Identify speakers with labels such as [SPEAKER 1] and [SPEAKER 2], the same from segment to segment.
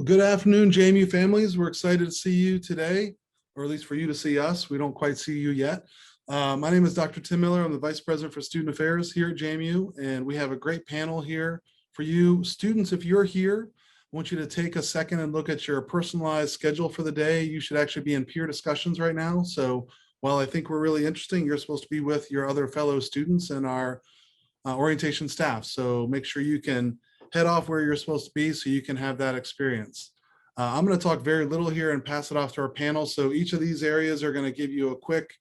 [SPEAKER 1] Well, good afternoon, JMU families. We're excited to see you today, or at least for you to see us. We don't quite see you yet. My name is Dr. Tim Miller. I'm the Vice President for Student Affairs here at JMU, and we have a great panel here for you. Students, if you're here, I want you to take a second and look at your personalized schedule for the day. You should actually be in peer discussions right now. So while I think we're really interesting, you're supposed to be with your other fellow students and our orientation staff. So make sure you can head off where you're supposed to be so you can have that experience. I'm going to talk very little here and pass it off to our panel. So each of these areas are going to give you a quick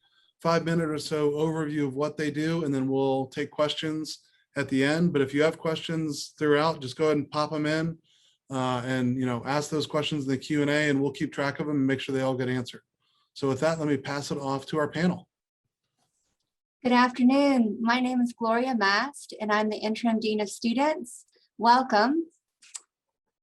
[SPEAKER 1] 5-minute or so overview of what they do, and then we'll take questions at the end. But if you have questions throughout, just go ahead and pop them in and ask those questions in the Q&A, and we'll keep track of them and make sure they all get answered. So with that, let me pass it off to our panel.
[SPEAKER 2] Good afternoon. My name is Gloria Mast, and I'm the Interim Dean of Students. Welcome.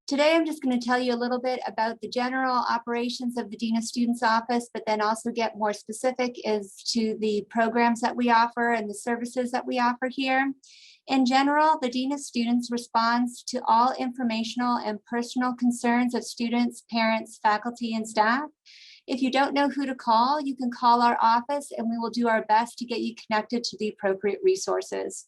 [SPEAKER 2] Today, I'm just going to tell you a little bit about the general operations of the Dean of Students office, but then also get more specific as to the programs that we offer and the services that we offer here. In general, the Dean of Students responds to all informational and personal concerns of students, parents, faculty, and staff. If you don't know who to call, you can call our office and we will do our best to get you connected to the appropriate resources.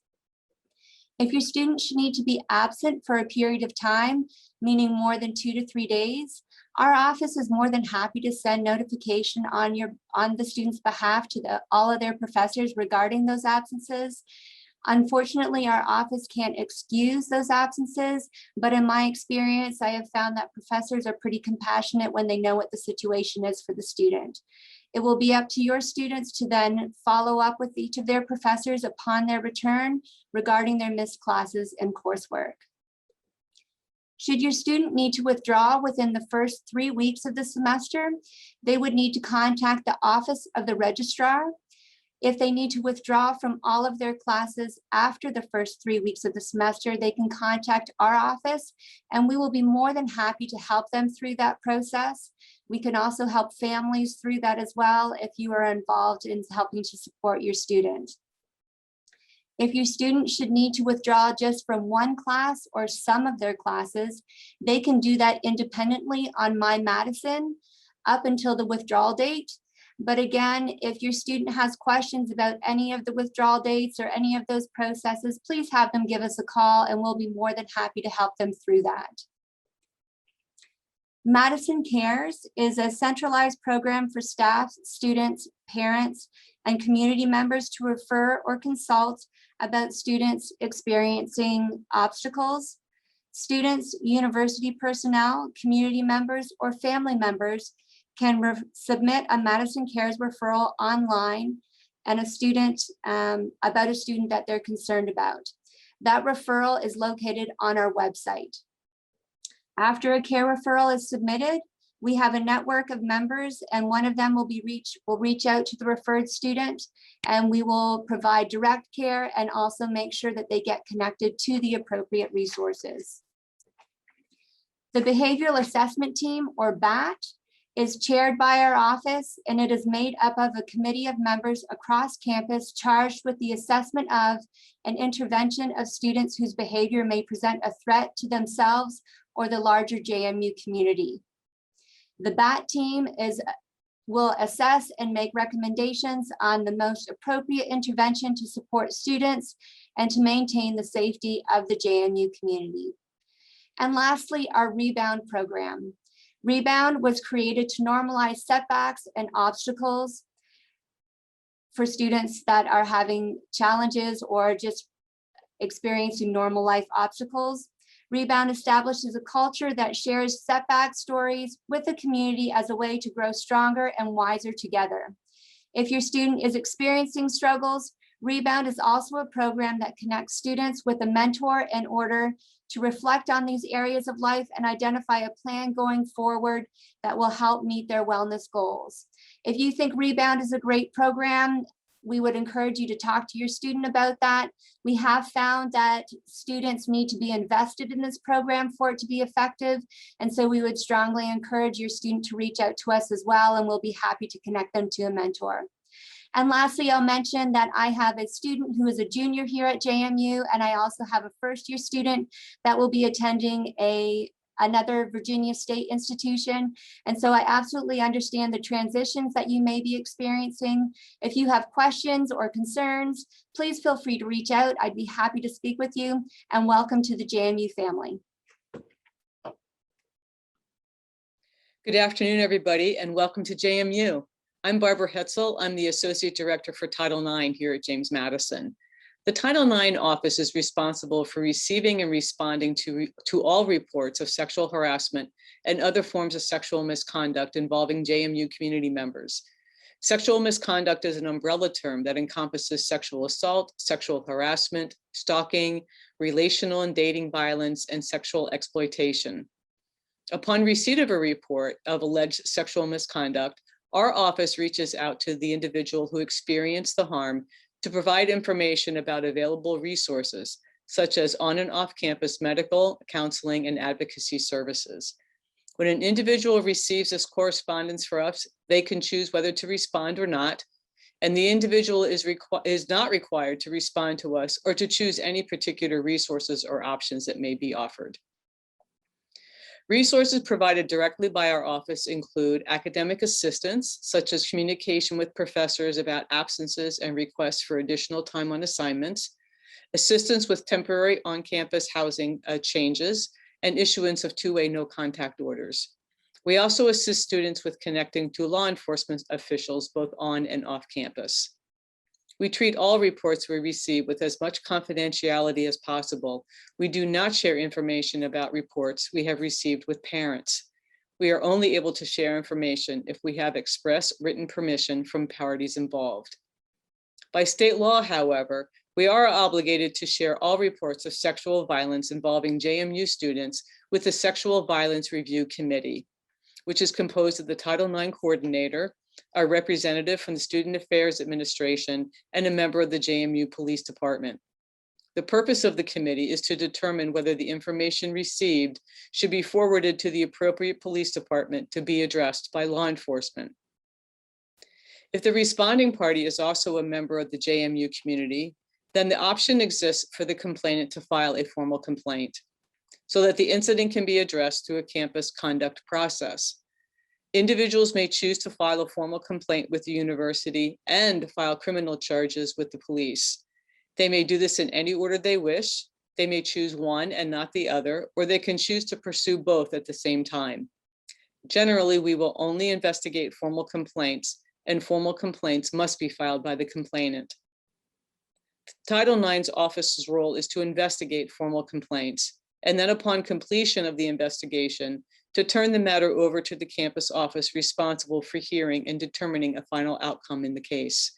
[SPEAKER 2] If your student should need to be absent for a period of time, meaning more than 2 to 3 days, our office is more than happy to send notification on the student's behalf to all of their professors regarding those absences. Unfortunately, our office can't excuse those absences, but in my experience, I have found that professors are pretty compassionate when they know what the situation is for the student. It will be up to your students to then follow up with each of their professors upon their return regarding their missed classes and coursework. Should your student need to withdraw within the first 3 weeks of the semester, they would need to contact the office of the registrar. If they need to withdraw from all of their classes after the first 3 weeks of the semester, they can contact our office and we will be more than happy to help them through that process. We can also help families through that as well if you are involved in helping to support your student. If your student should need to withdraw just from one class or some of their classes, they can do that independently on My Madison up until the withdrawal date. But again, if your student has questions about any of the withdrawal dates or any of those processes, please have them give us a call and we'll be more than happy to help them through that. Madison Cares is a centralized program for staff, students, parents, and community members to refer or consult about students experiencing obstacles. Students, university personnel, community members, or family members can submit a Madison Cares referral online and about a student that they're concerned about. That referral is located on our website. After a care referral is submitted, we have a network of members and one of them will reach out to the referred student and we will provide direct care and also make sure that they get connected to the appropriate resources. The Behavioral Assessment Team, or BAT, is chaired by our office and it is made up of a committee of members across campus charged with the assessment of and intervention of students whose behavior may present a threat to themselves or the larger JMU community. The BAT team will assess and make recommendations on the most appropriate intervention to support students and to maintain the safety of the JMU community. And lastly, our Rebound program. Rebound was created to normalize setbacks and obstacles for students that are having challenges or just experiencing normal life obstacles. Rebound establishes a culture that shares setback stories with the community as a way to grow stronger and wiser together. If your student is experiencing struggles, Rebound is also a program that connects students with a mentor in order to reflect on these areas of life and identify a plan going forward that will help meet their wellness goals. If you think Rebound is a great program, we would encourage you to talk to your student about that. We have found that students need to be invested in this program for it to be effective. And so we would strongly encourage your student to reach out to us as well, and we'll be happy to connect them to a mentor. And lastly, I'll mention that I have a student who is a junior here at JMU, and I also have a first-year student that will be attending a another Virginia State institution. And so I absolutely understand the transitions that you may be experiencing. If you have questions or concerns, please feel free to reach out. I'd be happy to speak with you, and welcome to the JMU family.
[SPEAKER 3] Good afternoon, everybody, and welcome to JMU. I'm Barbara Hetzel. I'm the Associate Director for Title IX here at James Madison. The Title IX office is responsible for receiving and responding to all reports of sexual harassment and other forms of sexual misconduct involving JMU community members. Sexual misconduct is an umbrella term that encompasses sexual assault, sexual harassment, stalking, relational and dating violence, and sexual exploitation. Upon receipt of a report of alleged sexual misconduct, our office reaches out to the individual who experienced the harm to provide information about available resources, such as on and off-campus medical, counseling, and advocacy services. When an individual receives this correspondence for us, they can choose whether to respond or not, and the individual is not required to respond to us or to choose any particular resources or options that may be offered. Resources provided directly by our office include academic assistance, such as communication with professors about absences and requests for additional time on assignments, assistance with temporary on-campus housing changes, and issuance of two-way no-contact orders. We also assist students with connecting to law enforcement officials, both on and off campus. We treat all reports we receive with as much confidentiality as possible. We do not share information about reports we have received with parents. We are only able to share information if we have express written permission from parties involved. By state law, however, we are obligated to share all reports of sexual violence involving JMU students with the Sexual Violence Review Committee, which is composed of the Title IX coordinator, a representative from the Student Affairs Administration, and a member of the JMU Police Department. The purpose of the committee is to determine whether the information received should be forwarded to the appropriate police department to be addressed by law enforcement. If the responding party is also a member of the JMU community, then the option exists for the complainant to file a formal complaint so that the incident can be addressed through a campus conduct process. Individuals may choose to file a formal complaint with the university and file criminal charges with the police. They may do this in any order they wish. They may choose one and not the other, or they can choose to pursue both at the same time. Generally, we will only investigate formal complaints, and formal complaints must be filed by the complainant. Title IX's office's role is to investigate formal complaints, and then upon completion of the investigation, to turn the matter over to the campus office responsible for hearing and determining a final outcome in the case.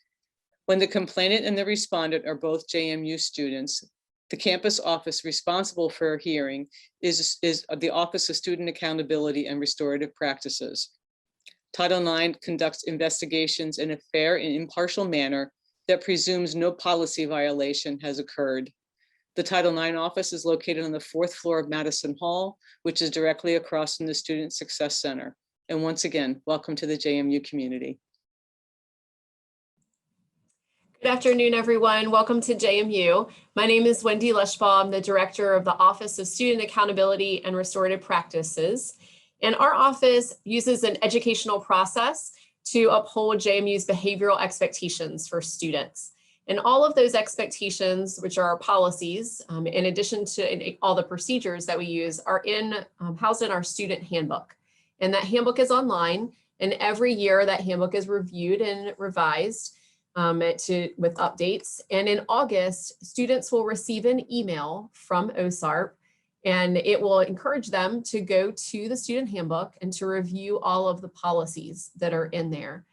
[SPEAKER 3] When the complainant and the respondent are both JMU students, the campus office responsible for hearing is the Office of Student Accountability and Restorative Practices. Title IX conducts investigations in a fair and impartial manner that presumes no policy violation has occurred. The Title IX office is located on the 4th floor of Madison Hall, which is directly across from the Student Success Center. And once again, welcome to the JMU community.
[SPEAKER 4] Good afternoon, everyone. Welcome to JMU. My name is Wendy Leschbaum. I'm the Director of the Office of Student Accountability and Restorative Practices. And our office uses an educational process to uphold JMU's behavioral expectations for students. And all of those expectations, which are our policies, in addition to all the procedures that we use, are housed in our student handbook. And that handbook is online. And every year that handbook is reviewed and revised with updates. And in August, students will receive an email from OSARP, and it will encourage them to go to the student handbook and to review all of the policies that are in there.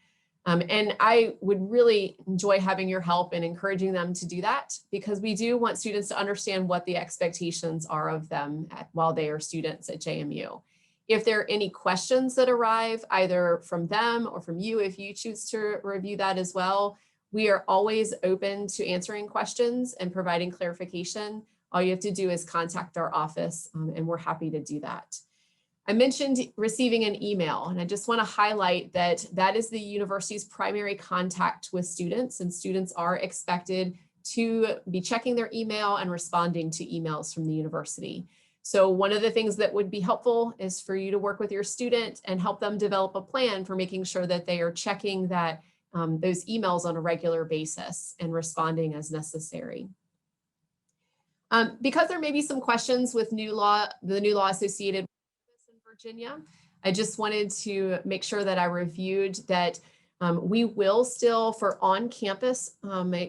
[SPEAKER 4] And I would really enjoy having your help in encouraging them to do that, because we do want students to understand what the expectations are of them while they are students at JMU. If there are any questions that arrive either from them or from you, if you choose to review that as well, we are always open to answering questions and providing clarification. All you have to do is contact our office, and we're happy to do that. I mentioned receiving an email, and I just want to highlight that that is the university's primary contact with students, and students are expected to be checking their email and responding to emails from the university. So one of the things that would be helpful is for you to work with your student and help them develop a plan for making sure that they are checking that those emails on a regular basis and responding as necessary. Because there may be some questions with the new law associated with this in Virginia, I just wanted to make sure that I reviewed that we will still, for on-campus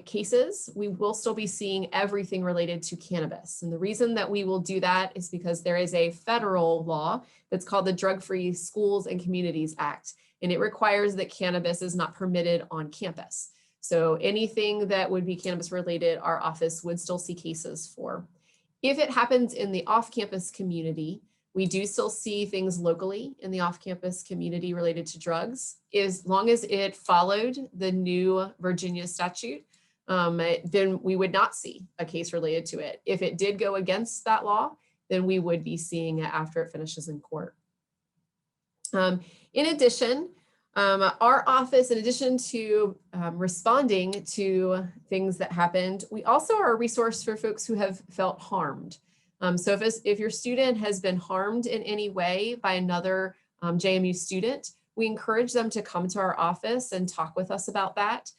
[SPEAKER 4] cases, we will still be seeing everything related to cannabis. And the reason that we will do that is because there is a federal law that's called the Drug-Free Schools and Communities Act, and it requires that cannabis is not permitted on campus. So anything that would be cannabis related, our office would still see cases for. If it happens in the off-campus community, we do still see things locally in the off-campus community related to drugs. As long as it followed the new Virginia statute, then we would not see a case related to it. If it did go against that law, then we would be seeing it after it finishes in court. In addition, our office, in addition to responding to things that happened, we also are a resource for folks who have felt harmed. So if your student has been harmed in any way by another JMU student, we encourage them to come to our office and talk with us about that.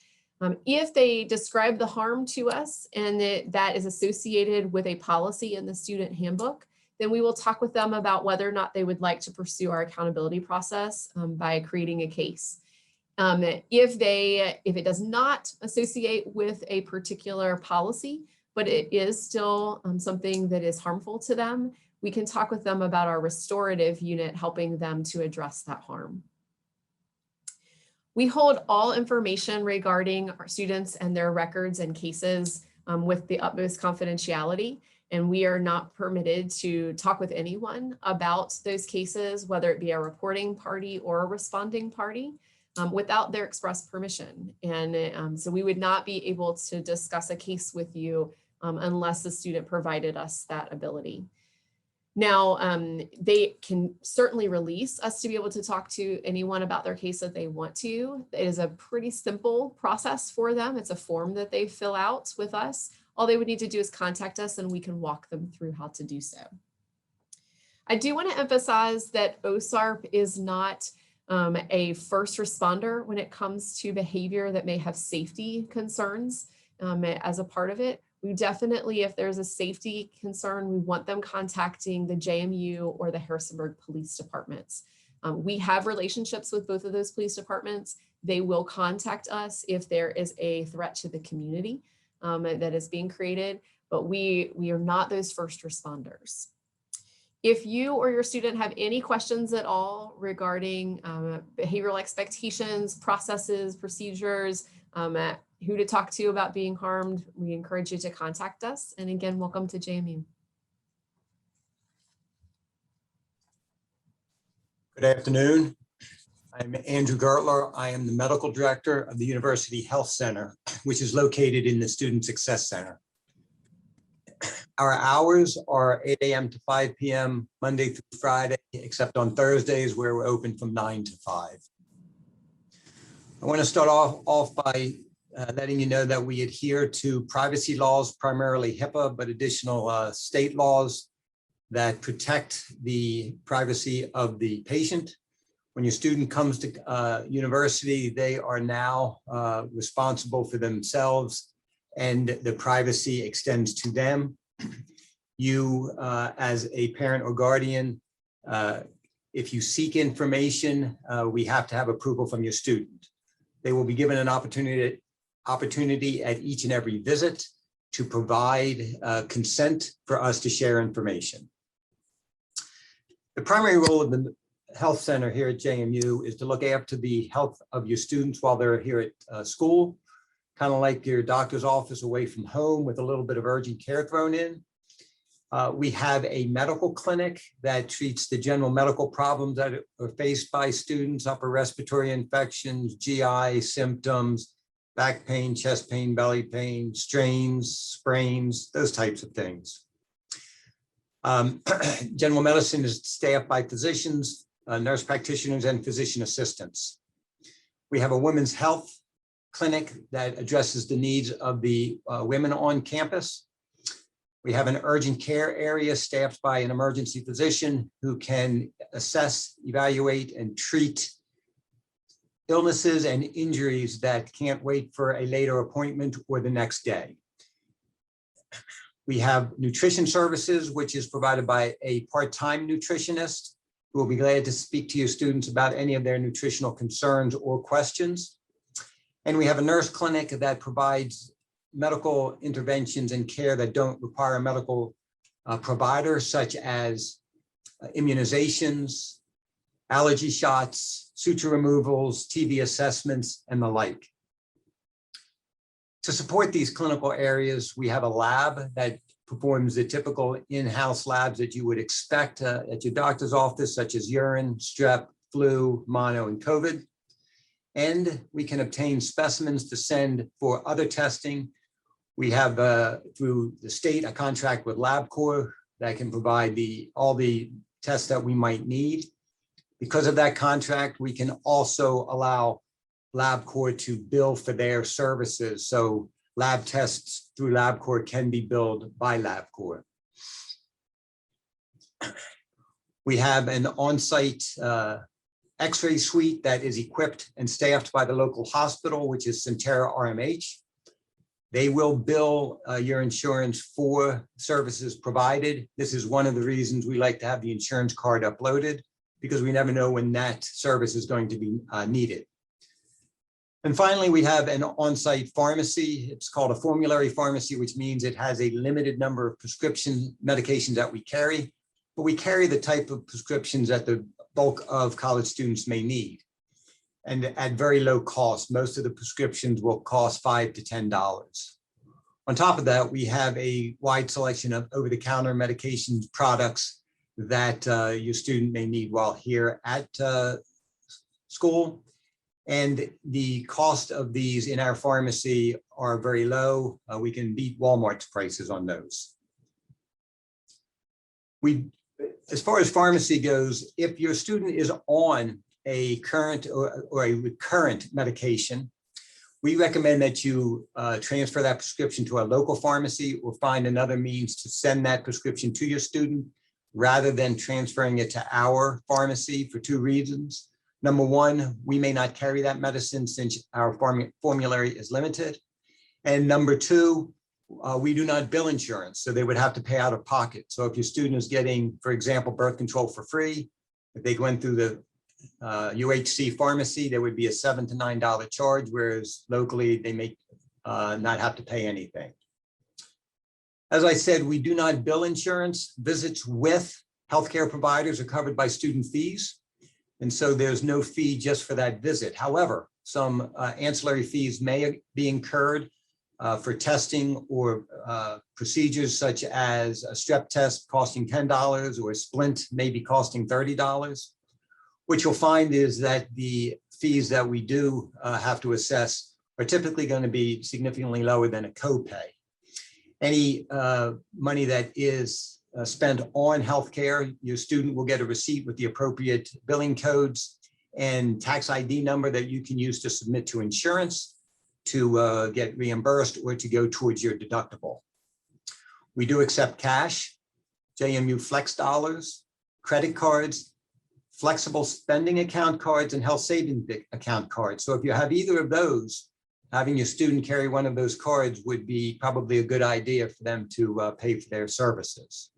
[SPEAKER 4] If they describe the harm to us and that is associated with a policy in the student handbook, then we will talk with them about whether or not they would like to pursue our accountability process by creating a case. If it does not associate with a particular policy, but it is still something that is harmful to them, we can talk with them about our restorative unit, helping them to address that harm. We hold all information regarding our students and their records and cases with the utmost confidentiality, and we are not permitted to talk with anyone about those cases, whether it be a reporting party or a responding party, without their express permission. And so we would not be able to discuss a case with you unless the student provided us that ability. Now, they can certainly release us to be able to talk to anyone about their case that they want to. It is a pretty simple process for them. It's a form that they fill out with us. All they would need to do is contact us and we can walk them through how to do so. I do want to emphasize that OSARP is not a first responder when it comes to behavior that may have safety concerns as a part of it. We definitely, if there's a safety concern, we want them contacting the JMU or the Harrisonburg Police Departments. We have relationships with both of those police departments. They will contact us if there is a threat to the community that is being created, but we are not those first responders. If you or your student have any questions at all regarding behavioral expectations, processes, procedures, who to talk to about being harmed, we encourage you to contact us. And again, welcome to JMU.
[SPEAKER 5] Good afternoon. I'm Andrew Gertler. I am the medical director of the University Health Center, which is located in the Student Success Center. Our hours are 8 a.m. to 5 p.m. Monday through Friday, except on Thursdays where we're open from 9 to 5. I want to start off by letting you know that we adhere to privacy laws, primarily HIPAA, but additional state laws that protect the privacy of the patient. When your student comes to university, they are now responsible for themselves and the privacy extends to them. You, as a parent or guardian, if you seek information, we have to have approval from your student. They will be given an opportunity at each and every visit to provide consent for us to share information. The primary role of the health center here at JMU is to look after the health of your students while they're here at school, kind of like your doctor's office away from home with a little bit of urgent care thrown in. We have a medical clinic that treats the general medical problems that are faced by students, upper respiratory infections, GI symptoms, back pain, chest pain, belly pain, strains, sprains, those types of things. General medicine is staffed by physicians, nurse practitioners, and physician assistants. We have a women's health clinic that addresses the needs of the women on campus. We have an urgent care area staffed by an emergency physician who can assess, evaluate, and treat illnesses and injuries that can't wait for a later appointment or the next day. We have nutrition services, which is provided by a part-time nutritionist who will be glad to speak to your students about any of their nutritional concerns or questions. And we have a nurse clinic that provides medical interventions and care that don't require a medical provider, such as immunizations, allergy shots, suture removals, TB assessments, and the like. To support these clinical areas, we have a lab that performs the typical in-house labs that you would expect at your doctor's office, such as urine, strep, flu, mono, and COVID. And we can obtain specimens to send for other testing. We have, through the state, a contract with LabCorp that can provide all the tests that we might need. Because of that contract, we can also allow LabCorp to bill for their services. So lab tests through LabCorp can be billed by LabCorp. We have an on-site X-ray suite that is equipped and staffed by the local hospital, which is Centera RMH. They will bill your insurance for services provided. This is one of the reasons we like to have the insurance card uploaded, because we never know when that service is going to be needed. And finally, we have an on-site pharmacy. It's called a formulary pharmacy, which means it has a limited number of prescription medications that we carry, but we carry the type of prescriptions that the bulk of college students may need. And at very low cost, most of the prescriptions will cost $5 to $10. On top of that, we have a wide selection of over-the-counter medications products that your student may need while here at school. And the cost of these in our pharmacy are very low. We can beat Walmart's prices on those. As far as pharmacy goes, if your student is on a current or a recurrent medication, we recommend that you transfer that prescription to a local pharmacy or find another means to send that prescription to your student rather than transferring it to our pharmacy for two reasons. Number one, we may not carry that medicine since our formulary is limited. And number two, we do not bill insurance, so they would have to pay out of pocket. So if your student is getting, for example, birth control for free, if they went through the UHC pharmacy, there would be a $7 to $9 charge, whereas locally they may not have to pay anything. As I said, we do not bill insurance. Visits with healthcare providers are covered by student fees. And so there's no fee just for that visit. However, some ancillary fees may be incurred for testing or procedures such as a strep test costing $10 or a splint maybe costing $30. What you'll find is that the fees that we do have to assess are typically going to be significantly lower than a copay. Any money that is spent on healthcare, your student will get a receipt with the appropriate billing codes and tax ID number that you can use to submit to insurance to get reimbursed or to go towards your deductible. We do accept cash, JMU Flex dollars, credit cards, flexible spending account cards, and health savings account cards. So if you have either of those, having your student carry one of those cards would be probably a good idea for them to pay for their services.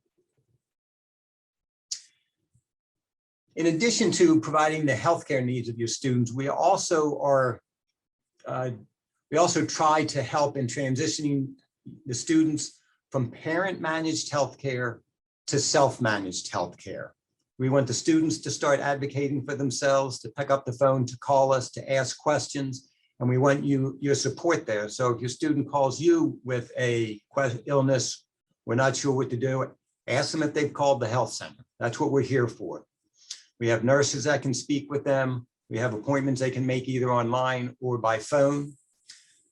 [SPEAKER 5] In addition to providing the healthcare needs of your students, we also try to help in transitioning the students from parent-managed healthcare to self-managed healthcare. We want the students to start advocating for themselves, to pick up the phone, to call us, to ask questions, and we want your support there. So if your student calls you with a illness, we're not sure what to do, ask them if they've called the health center. That's what we're here for. We have nurses that can speak with them. We have appointments they can make either online or by phone.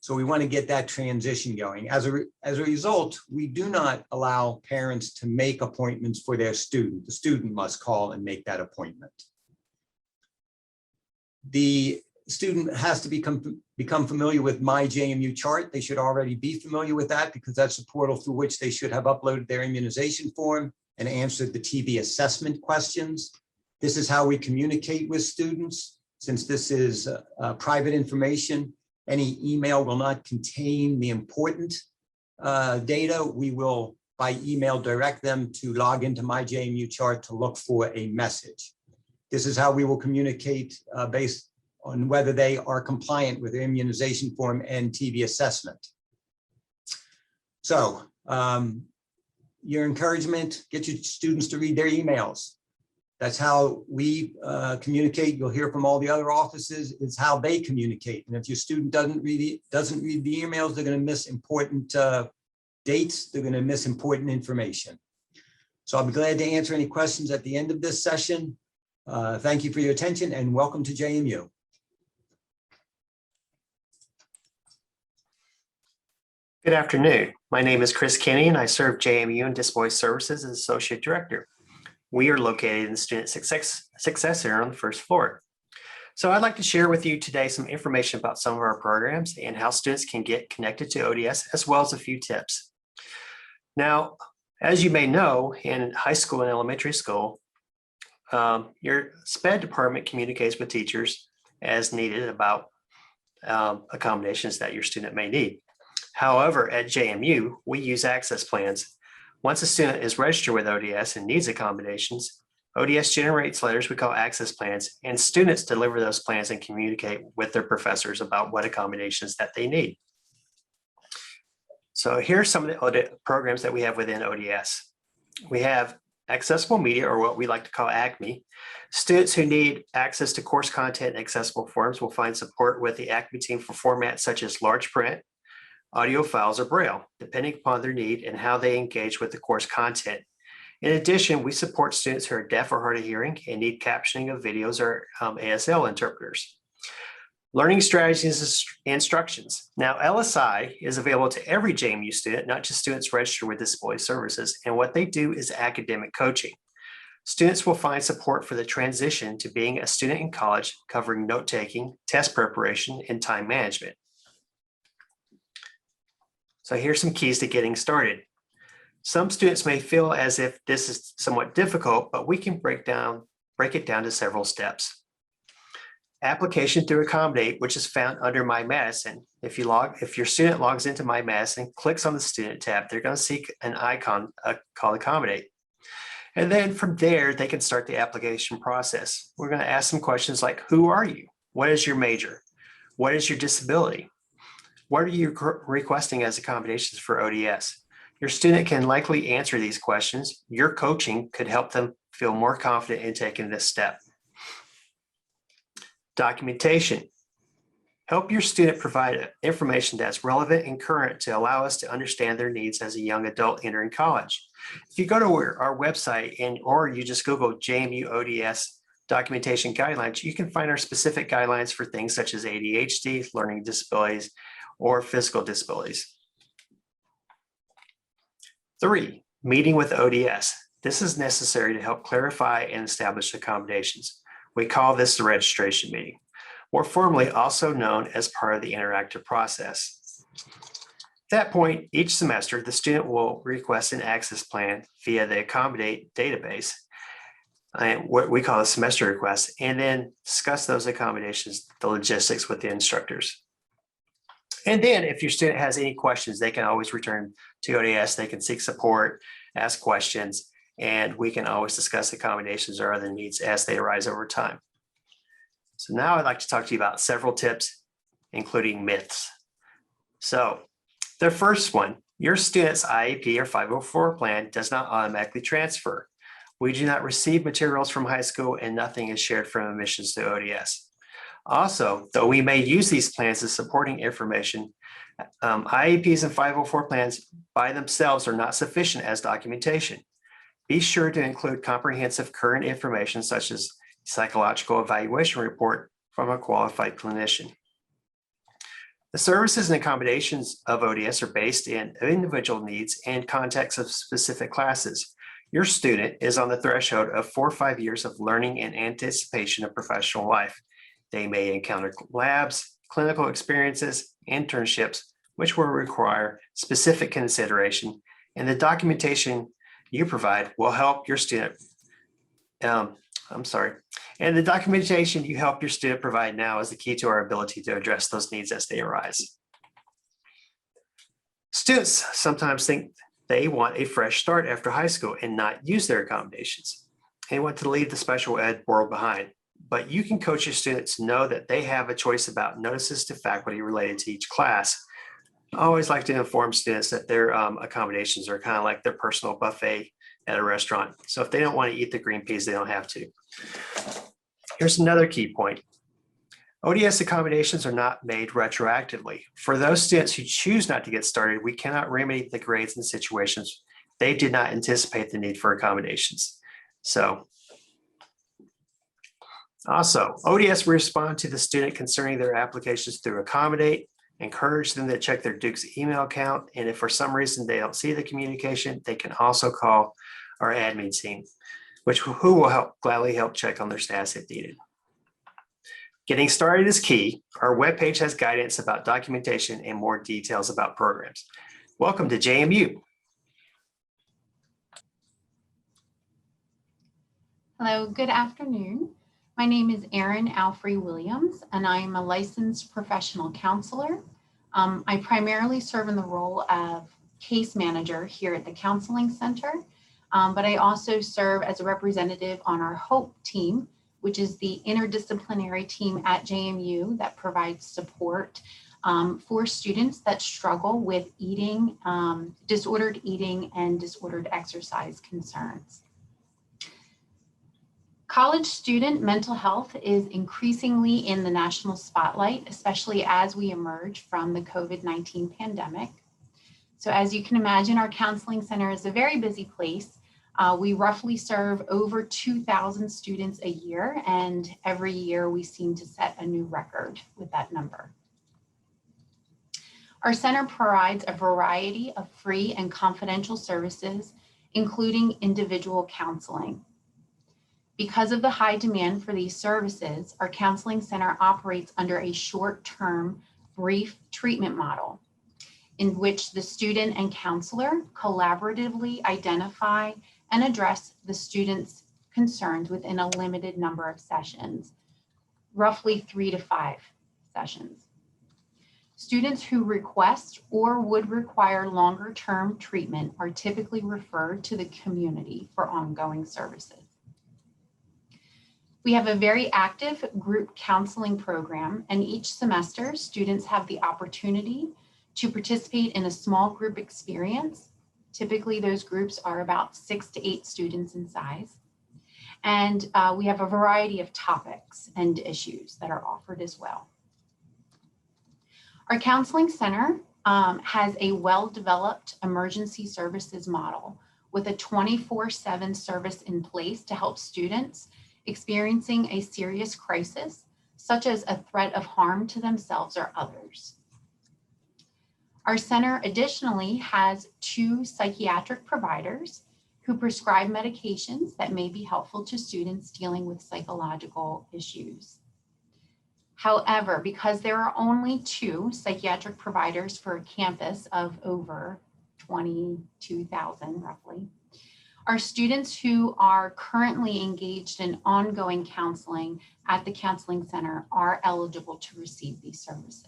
[SPEAKER 5] So we want to get that transition going. As a result, we do not allow parents to make appointments for their student. The student must call and make that appointment. The student has to become familiar with My JMU chart. They should already be familiar with that because that's the portal through which they should have uploaded their immunization form and answered the TB assessment questions. This is how we communicate with students. Since this is private information, any email will not contain the important data. We will, by email, direct them to log into My JMU chart to look for a message. This is how we will communicate based on whether they are compliant with their immunization form and TB assessment. So your encouragement, get your students to read their emails. That's how we communicate. You'll hear from all the other offices, is how they communicate. And if your student doesn't read the emails, they're going to miss important dates. They're going to miss important information. So I'll be glad to answer any questions at the end of this session. Thank you for your attention and welcome to JMU.
[SPEAKER 6] Good afternoon. My name is Chris Kinney and I serve JMU and Disability Services as Associate Director. We are located in the Student Success Center on the first floor. So I'd like to share with you today some information about some of our programs and how students can get connected to ODS, as well as a few tips. Now, as you may know, in high school and elementary school, your SPED department communicates with teachers as needed about accommodations that your student may need. However, at JMU, we use access plans. Once a student is registered with ODS and needs accommodations, ODS generates letters we call access plans, and students deliver those plans and communicate with their professors about what accommodations that they need. So here's some of the programs that we have within ODS. We have accessible media, or what we like to call ACME. Students who need access to course content and accessible forms will find support with the ACME team for formats such as large print, audio files, or Braille, depending upon their need and how they engage with the course content. In addition, we support students who are deaf or hard of hearing and need captioning of videos or ASL interpreters. Learning strategies and instructions. Now, LSI is available to every JMU student, not just students registered with Disability Services, and what they do is academic coaching. Students will find support for the transition to being a student in college, covering note-taking, test preparation, and time management. So here's some keys to getting started. Some students may feel as if this is somewhat difficult, but we can break it down to several steps. Application through Accommodate, which is found under My Madison. If your student logs into My Madison, clicks on the Student tab, they're going to see an icon called Accommodate. And then from there, they can start the application process. We're going to ask some questions like, who are you? What is your major? What is your disability? What are you requesting as accommodations for ODS? Your student can likely answer these questions. Your coaching could help them feel more confident in taking this step. Documentation. Help your student provide information that's relevant and current to allow us to understand their needs as a young adult entering college. If you go to our website or you just Google JMU ODS documentation guidelines, you can find our specific guidelines for things such as ADHD, learning disabilities, or physical disabilities. 3, meeting with ODS. This is necessary to help clarify and establish accommodations. We call this the registration meeting, more formally also known as part of the interactive process. At that point, each semester, the student will request an access plan via the Accommodate database, and what we call a semester request, and then discuss those accommodations, the logistics with the instructors. And then if your student has any questions, they can always return to ODS. They can seek support, ask questions, and we can always discuss accommodations or other needs as they arise over time. So now I'd like to talk to you about several tips, including myths. So the first one, your student's IEP or 504 plan does not automatically transfer. We do not receive materials from high school and nothing is shared from admissions to ODS. Also, though we may use these plans as supporting information, IEPs and 504 plans by themselves are not sufficient as documentation. Be sure to include comprehensive current information such as psychological evaluation report from a qualified clinician. The services and accommodations of ODS are based in individual needs and context of specific classes. Your student is on the threshold of 4 or 5 years of learning and anticipation of professional life. They may encounter labs, clinical experiences, internships, which will require specific consideration, and the documentation you provide will help your student. And the documentation you help your student provide now is the key to our ability to address those needs as they arise. Students sometimes think they want a fresh start after high school and not use their accommodations. They want to leave the special ed world behind, but you can coach your students to know that they have a choice about notices to faculty related to each class. I always like to inform students that their accommodations are kind of like their personal buffet at a restaurant. So if they don't want to eat the green peas, they don't have to. Here's another key point. ODS accommodations are not made retroactively. For those students who choose not to get started, we cannot remedy the grades in situations they did not anticipate the need for accommodations. So also, ODS will respond to the student concerning their applications through Accommodate, encourage them to check their Duke's email account, and if for some reason they don't see the communication, they can also call our admin team, who will gladly help check on their status if needed. Getting started is key. Our webpage has guidance about documentation and more details about programs. Welcome to JMU.
[SPEAKER 7] Hello, good afternoon. My name is Erin Alfrey Williams, and I am a licensed professional counselor. I primarily serve in the role of case manager here at the Counseling Center, but I also serve as a representative on our HOPE team, which is the interdisciplinary team at JMU that provides support for students that struggle with eating, disordered eating and disordered exercise concerns. College student mental health is increasingly in the national spotlight, especially as we emerge from the COVID-19 pandemic. So as you can imagine, our counseling center is a very busy place. We roughly serve over 2,000 students a year, and every year we seem to set a new record with that number. Our center provides a variety of free and confidential services, including individual counseling. Because of the high demand for these services, our counseling center operates under a short-term brief treatment model in which the student and counselor collaboratively identify and address the student's concerns within a limited number of sessions, roughly 3 to 5 sessions. Students who request or would require longer-term treatment are typically referred to the community for ongoing services. We have a very active group counseling program, and each semester students have the opportunity to participate in a small group experience. Typically those groups are about 6 to 8 students in size. And we have a variety of topics and issues that are offered as well. Our counseling center has a well-developed emergency services model with a 24/7 service in place to help students experiencing a serious crisis, such as a threat of harm to themselves or others. Our center additionally has 2 psychiatric providers who prescribe medications that may be helpful to students dealing with psychological issues. However, because there are only 2 psychiatric providers for a campus of over 22,000 roughly, our students who are currently engaged in ongoing counseling at the counseling center are eligible to receive these services.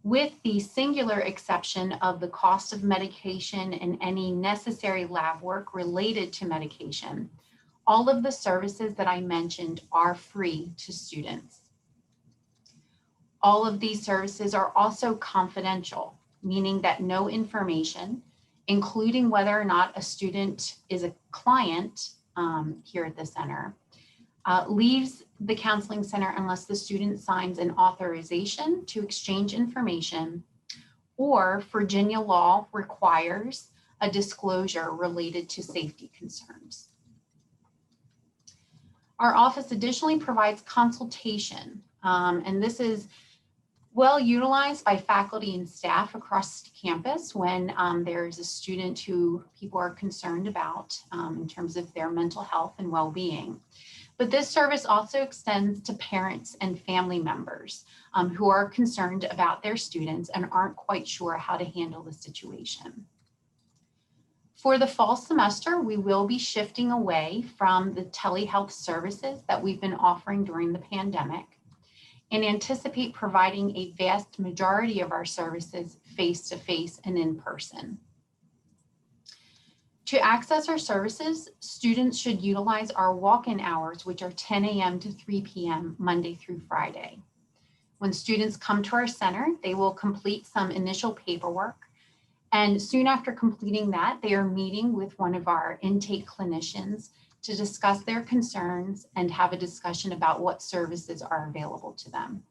[SPEAKER 7] With the singular exception of the cost of medication and any necessary lab work related to medication, all of the services that I mentioned are free to students. All of these services are also confidential, meaning that no information, including whether or not a student is a client here at the center, leaves the counseling center unless the student signs an authorization to exchange information, or Virginia law requires a disclosure related to safety concerns. Our office additionally provides consultation, and this is well utilized by faculty and staff across campus when there's a student who people are concerned about in terms of their mental health and well-being. But this service also extends to parents and family members who are concerned about their students and aren't quite sure how to handle the situation. For the fall semester, we will be shifting away from the telehealth services that we've been offering during the pandemic and anticipate providing a vast majority of our services face-to-face and in person. To access our services, students should utilize our walk-in hours, which are 10 a.m. to 3 p.m. Monday through Friday. When students come to our center, they will complete some initial paperwork. And soon after completing that, they are meeting with one of our intake clinicians to discuss their concerns and have a discussion about what services are available to them.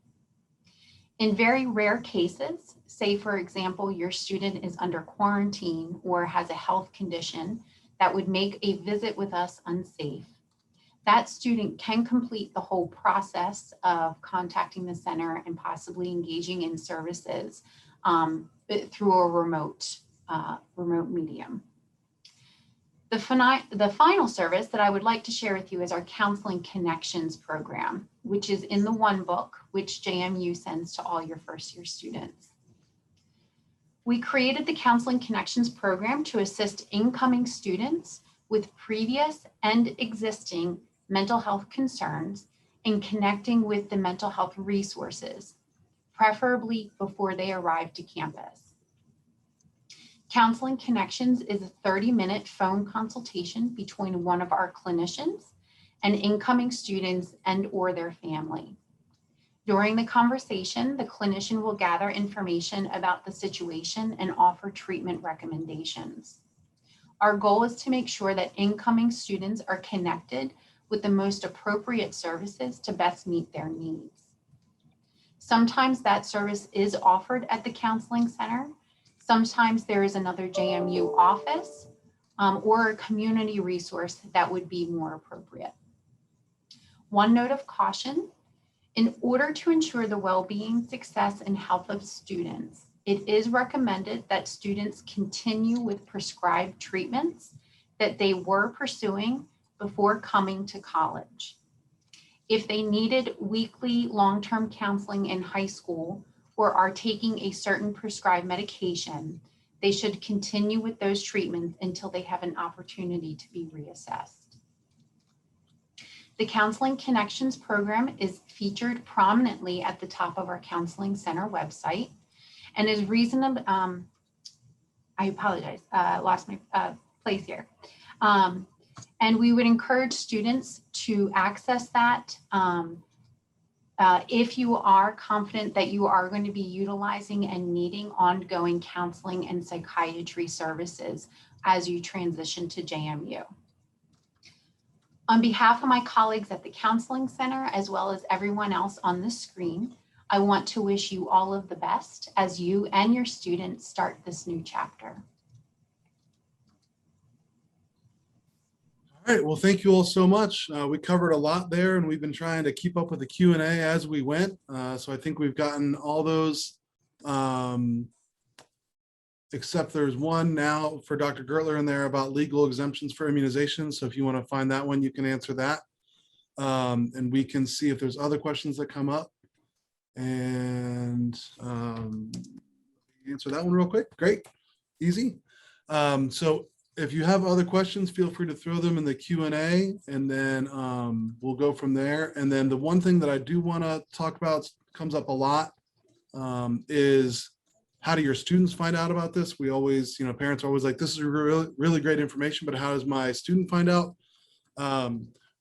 [SPEAKER 7] In very rare cases, say for example, your student is under quarantine or has a health condition that would make a visit with us unsafe, that student can complete the whole process of contacting the center and possibly engaging in services through a remote medium. The final service that I would like to share with you is our Counseling Connections program, which is in the One Book, which JMU sends to all your first-year students. We created the Counseling Connections program to assist incoming students with previous and existing mental health concerns in connecting with the mental health resources, preferably before they arrive to campus. Counseling Connections is a 30-minute phone consultation between one of our clinicians and incoming students and/or their family. During the conversation, the clinician will gather information about the situation and offer treatment recommendations. Our goal is to make sure that incoming students are connected with the most appropriate services to best meet their needs. Sometimes that service is offered at the counseling center. Sometimes there is another JMU office or a community resource that would be more appropriate. One note of caution, in order to ensure the well-being, success, and health of students, it is recommended that students continue with prescribed treatments that they were pursuing before coming to college. If they needed weekly long-term counseling in high school or are taking a certain prescribed medication, they should continue with those treatments until they have an opportunity to be reassessed. The Counseling Connections program is featured prominently at the top of our Counseling Center website and is reasonable. I apologize, lost my place here. And we would encourage students to access that if you are confident that you are going to be utilizing and needing ongoing counseling and psychiatry services as you transition to JMU. On behalf of my colleagues at the Counseling Center, as well as everyone else on the screen, I want to wish you all of the best as you and your students start this new chapter.
[SPEAKER 1] All right, well, thank you all so much. We covered a lot there, and we've been trying to keep up with the Q&A as we went. So I think we've gotten all those, except there's one now for Dr. Gertler in there about legal exemptions for immunizations. So if you want to find that one, you can answer that. And we can see if there's other questions that come up. And answer that one real quick. Great, easy. So if you have other questions, feel free to throw them in the Q&A, and then we'll go from there. And then the one thing that I do want to talk about, comes up a lot, is how do your students find out about this? We always, parents are always like, this is really great information, but how does my student find out?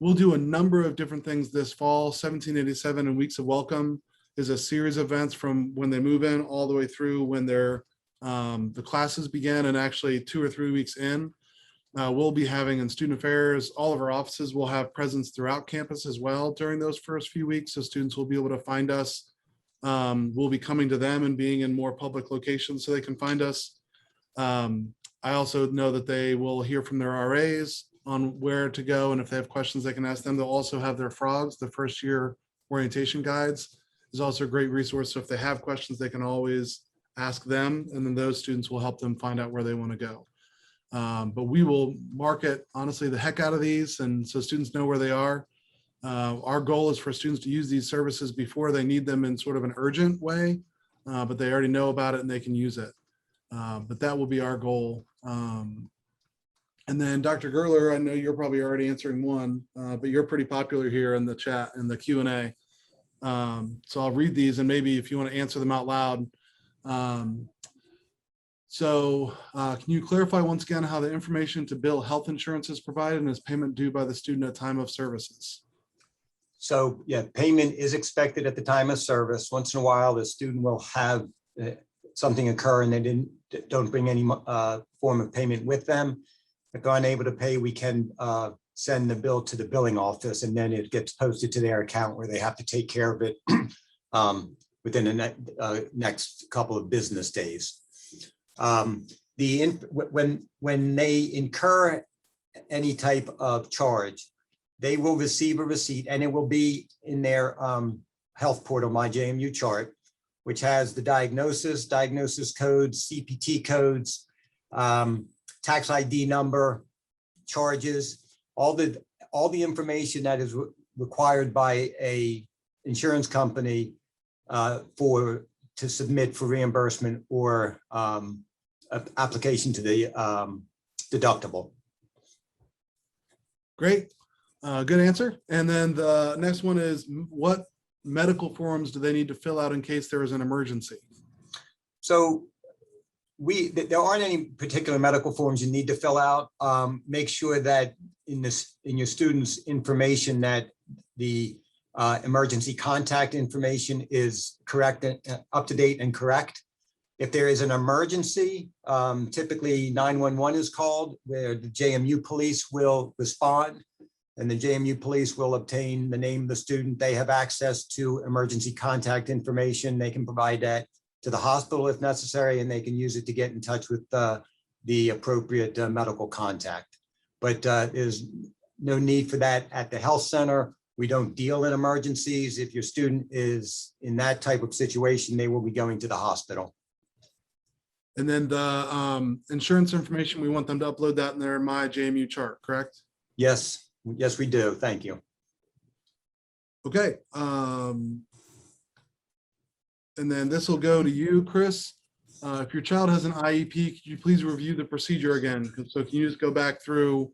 [SPEAKER 1] We'll do a number of different things this fall. 1787 and Weeks of Welcome is a series of events from when they move in all the way through when they're the classes begin, and actually 2 or 3 weeks in. We'll be having in student affairs, all of our offices will have presence throughout campus as well during those first few weeks, so students will be able to find us. We'll be coming to them and being in more public locations so they can find us. I also know that they will hear from their RAs on where to go, and if they have questions, they can ask them. They'll also have their frogs, the first year orientation guides is also a great resource. So if they have questions, they can always ask them, and then those students will help them find out where they want to go. But we will market, honestly, the heck out of these, and so students know where they are. Our goal is for students to use these services before they need them in sort of an urgent way, but they already know about it and they can use it. But that will be our goal. And then Dr. Gertler, I know you're probably already answering one, but you're pretty popular here in the chat and the Q&A. So I'll read these and maybe if you want to answer them out loud. Can you clarify once again how the information to bill health insurance is provided and is payment due by the student at time of services?
[SPEAKER 5] So yeah, payment is expected at the time of service. Once in a while, the student will have something occur and they don't bring any form of payment with them. If they're unable to pay, we can send the bill to the billing office and then it gets posted to their account where they have to take care of it within the next couple of business days. When they incur any type of charge, they will receive a receipt and it will be in their health portal, My JMU chart, which has the diagnosis codes, CPT codes, tax ID number, charges, all the information that is required by a insurance company to submit for reimbursement or application to the deductible.
[SPEAKER 1] Great, good answer. And then the next one is, what medical forms do they need to fill out in case there is an emergency?
[SPEAKER 5] So there aren't any particular medical forms you need to fill out. Make sure that in your student's information that the emergency contact information is correct and up to date and correct. If there is an emergency, typically 911 is called, where the JMU police will respond and the JMU police will obtain the name of the student. They have access to emergency contact information. They can provide that to the hospital if necessary, and they can use it to get in touch with the appropriate medical contact. But there's no need for that at the health center. We don't deal in emergencies. If your student is in that type of situation, they will be going to the hospital.
[SPEAKER 1] And then the insurance information, we want them to upload that in their My JMU chart, correct?
[SPEAKER 5] Yes, we do. Thank you.
[SPEAKER 1] Okay. And then this will go to you, Chris. If your child has an IEP, could you please review the procedure again? So can you just go back through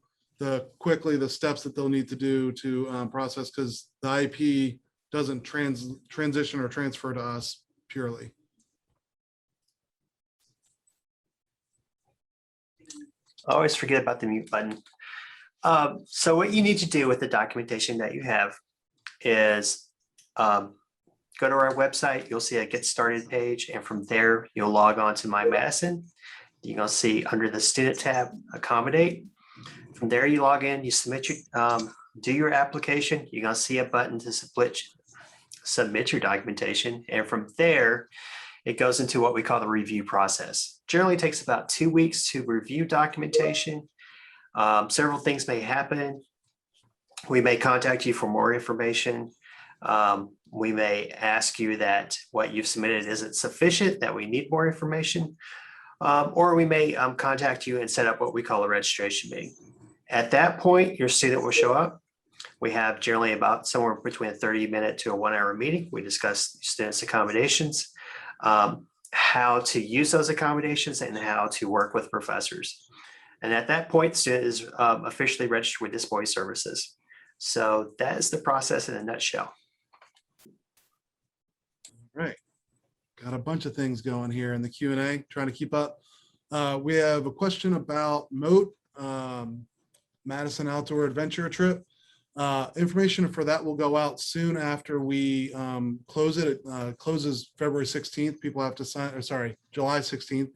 [SPEAKER 1] quickly the steps that they'll need to do to process, because the IEP doesn't transition or transfer to us purely.
[SPEAKER 6] I always forget about the mute button. So what you need to do with the documentation that you have is go to our website, you'll see a Get Started page, and from there, you'll log on to My Madison. You're going to see under the Student tab, Accommodate. From there, you log in, you submit your, do your application. You're going to see a button to submit your documentation. And from there, it goes into what we call the review process. Generally takes about 2 weeks to review documentation. Several things may happen. We may contact you for more information. We may ask you that what you've submitted isn't sufficient, that we need more information. Or we may contact you and set up what we call a registration meeting. At that point, your student will show up. We have generally about somewhere between a 30-minute to a 1-hour meeting. We discuss students' accommodations, how to use those accommodations, and how to work with professors. And at that point, the student is officially registered with Disability Services. So that is the process in a nutshell.
[SPEAKER 1] Right. Got a bunch of things going here in the Q&A, trying to keep up. We have a question about MOAT, Madison Outdoor Adventure Trip. Information for that will go out soon after we close it. It closes February 16th. People have to sign, or sorry, July 16th.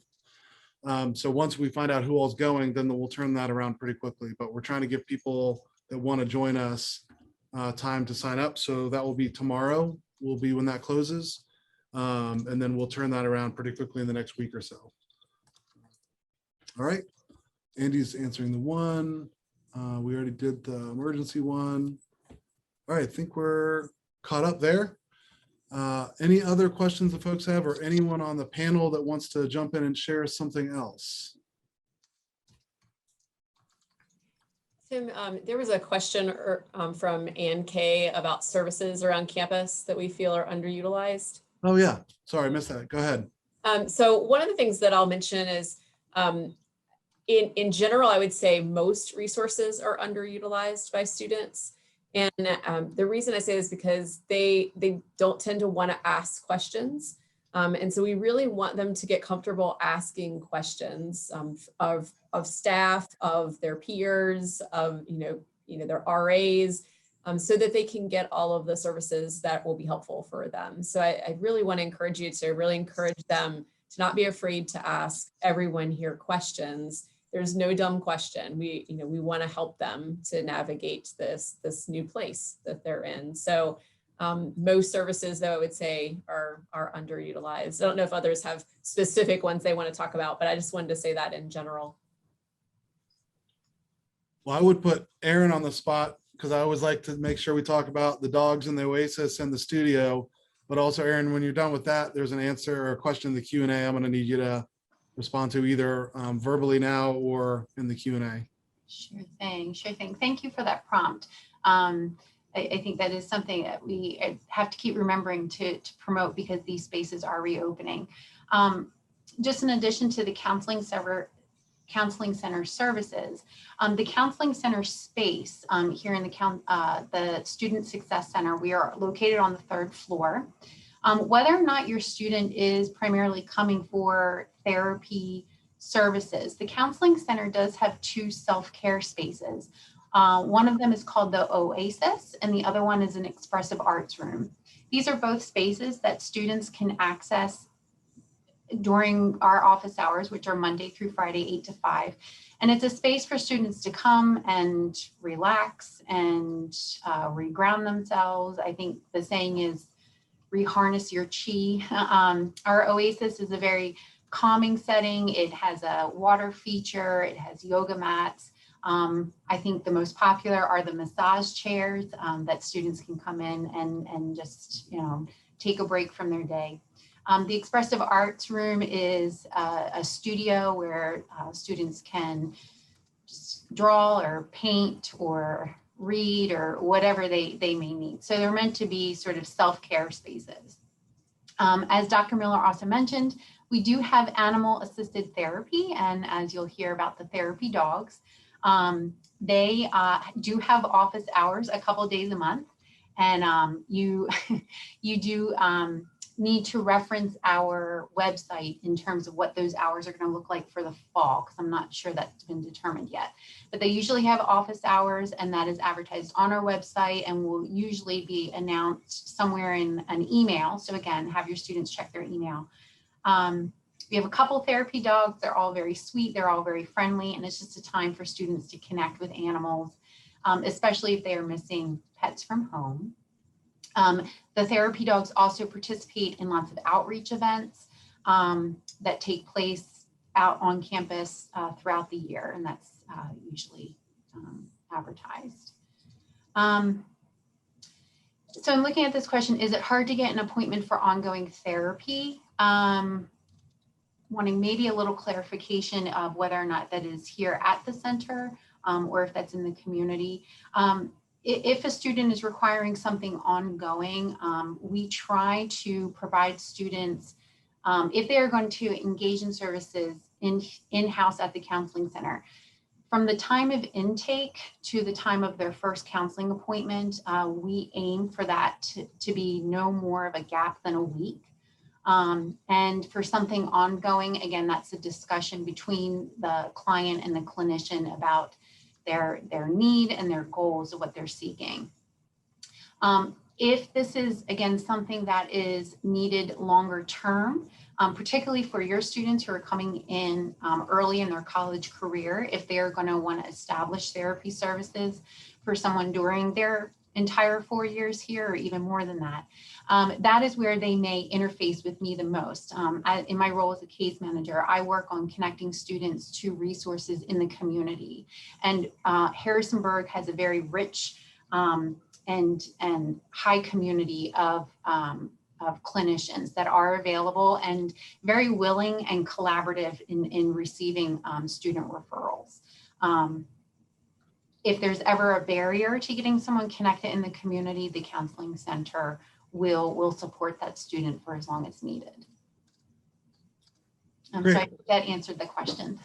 [SPEAKER 1] So once we find out who all's going, then we'll turn that around pretty quickly. But we're trying to give people that want to join us time to sign up. So that will be tomorrow, will be when that closes. And then we'll turn that around pretty quickly in the next week or so. All right. Andy's answering the one. We already did the emergency one. All right, I think we're caught up there. Any other questions that folks have, or anyone on the panel that wants to jump in and share something else?
[SPEAKER 4] Tim, there was a question from Ann Kay about services around campus that we feel are underutilized.
[SPEAKER 1] Oh, yeah. Sorry, I missed that. Go ahead.
[SPEAKER 4] So one of the things that I'll mention is in general, I would say most resources are underutilized by students. And the reason I say this is because they don't tend to want to ask questions. And so we really want them to get comfortable asking questions of staff, of their peers, of their RAs, so that they can get all of the services that will be helpful for them. So I really want to encourage you to really encourage them to not be afraid to ask everyone here questions. There's no dumb question. We want to help them to navigate this new place that they're in. So most services, though, I would say are underutilized. I don't know if others have specific ones they want to talk about, but I just wanted to say that in general.
[SPEAKER 1] Well, I would put Aaron on the spot because I always like to make sure we talk about the dogs in the Oasis and the studio. But also, Aaron, when you're done with that, there's an answer or a question in the Q&A I'm going to need you to respond to either verbally now or in the Q&A.
[SPEAKER 7] Sure thing. Sure thing. Thank you for that prompt. I think that is something that we have to keep remembering to promote because these spaces are reopening. Just in addition to the counseling center services, the counseling center space here in the Student Success Center, we are located on the 3rd floor. Whether or not your student is primarily coming for therapy services, the counseling center does have 2 self-care spaces. One of them is called the Oasis, and the other one is an expressive arts room. These are both spaces that students can access during our office hours, which are Monday through Friday, 8 to 5. And it's a space for students to come and relax and reground themselves. I think the saying is reharness your chi. Our Oasis is a very calming setting. It has a water feature. It has yoga mats. I think the most popular are the massage chairs that students can come in and just, take a break from their day. The expressive arts room is a studio where students can just draw or paint or read or whatever they may need. So they're meant to be sort of self-care spaces. As Dr. Miller also mentioned, we do have animal assisted therapy. And as you'll hear about the therapy dogs, they do have office hours a couple of days a month. And you do need to reference our website in terms of what those hours are going to look like for the fall, because I'm not sure that's been determined yet. But they usually have office hours, and that is advertised on our website and will usually be announced somewhere in an email. So again, have your students check their email. We have a couple therapy dogs. They're all very sweet. They're all very friendly. And it's just a time for students to connect with animals, especially if they are missing pets from home. The therapy dogs also participate in lots of outreach events that take place out on campus throughout the year, and that's usually advertised. So I'm looking at this question, is it hard to get an appointment for ongoing therapy? Wanting maybe a little clarification of whether or not that is here at the center or if that's in the community. If a student is requiring something ongoing, we try to provide students, if they are going to engage in services in-house at the counseling center, from the time of intake to the time of their first counseling appointment, we aim for that to be no more of a gap than a week. And for something ongoing, again, that's a discussion between the client and the clinician about their need and their goals of what they're seeking. If this is, again, something that is needed longer term, particularly for your students who are coming in early in their college career, if they are going to want to establish therapy services for someone during their entire 4 years here or even more than that, that is where they may interface with me the most. In my role as a case manager, I work on connecting students to resources in the community. And Harrisonburg has a very rich and high community of clinicians that are available and very willing and collaborative in receiving student referrals. if there's ever a barrier to getting someone connected in the community, the counseling center will support that student for as long as needed. So
[SPEAKER 1] Great.
[SPEAKER 7] I hope that answered the question.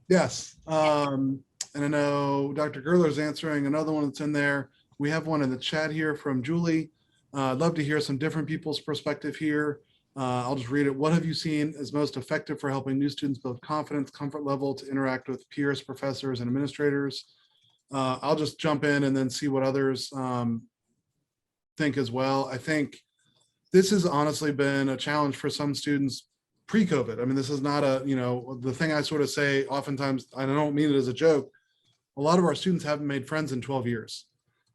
[SPEAKER 1] Yes. And I know Dr. Gerler's answering another one that's in there. We have one in the chat here from Julie. I'd love to hear some different people's perspective here. I'll just read it. What have you seen as most effective for helping new students build confidence, comfort level to interact with peers, professors, and administrators? I'll just jump in and then see what others think as well. I think this has honestly been a challenge for some students pre-COVID. I mean, this is not a, the thing I sort of say oftentimes, I don't mean it as a joke. A lot of our students haven't made friends in 12 years.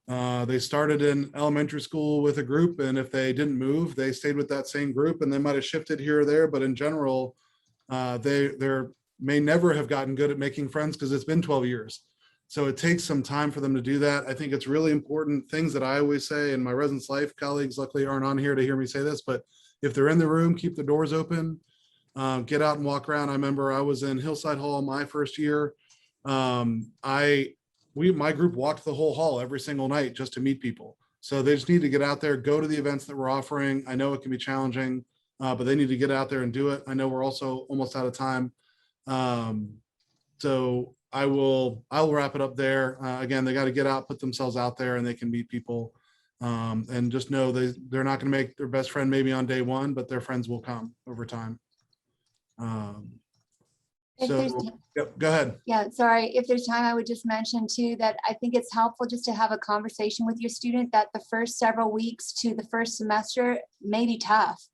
[SPEAKER 1] They started in elementary school with a group, and if they didn't move, they stayed with that same group, and they might have shifted here or there, but in general, they may never have gotten good at making friends because it's been 12 years. So it takes some time for them to do that. I think it's really important things that I always say, and my residence life colleagues luckily aren't on here to hear me say this, but if they're in the room, keep the doors open, get out and walk around. I remember I was in Hillside Hall my first year. My group walked the whole hall every single night just to meet people. So they just need to get out there, go to the events that we're offering. I know it can be challenging, but they need to get out there and do it. I know we're also almost out of time. So I'll wrap it up there. Again, they got to get out, put themselves out there, and they can meet people. And just know they're not going to make their best friend maybe on day one, but their friends will come over time. Yep, go ahead.
[SPEAKER 2] Yeah, sorry. If there's time, I would just mention too that I think it's helpful just to have a conversation with your student that the first several weeks to the first semester may be tough.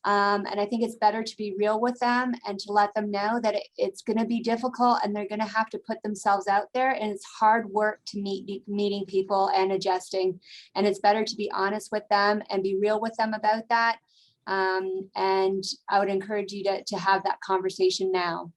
[SPEAKER 2] And I think it's better to be real with them and to let them know that it's going to be difficult and they're going to have to put themselves out there, and it's hard work to meeting people and adjusting. And it's better to be honest with them and be real with them about that. And I would encourage you to have that conversation now.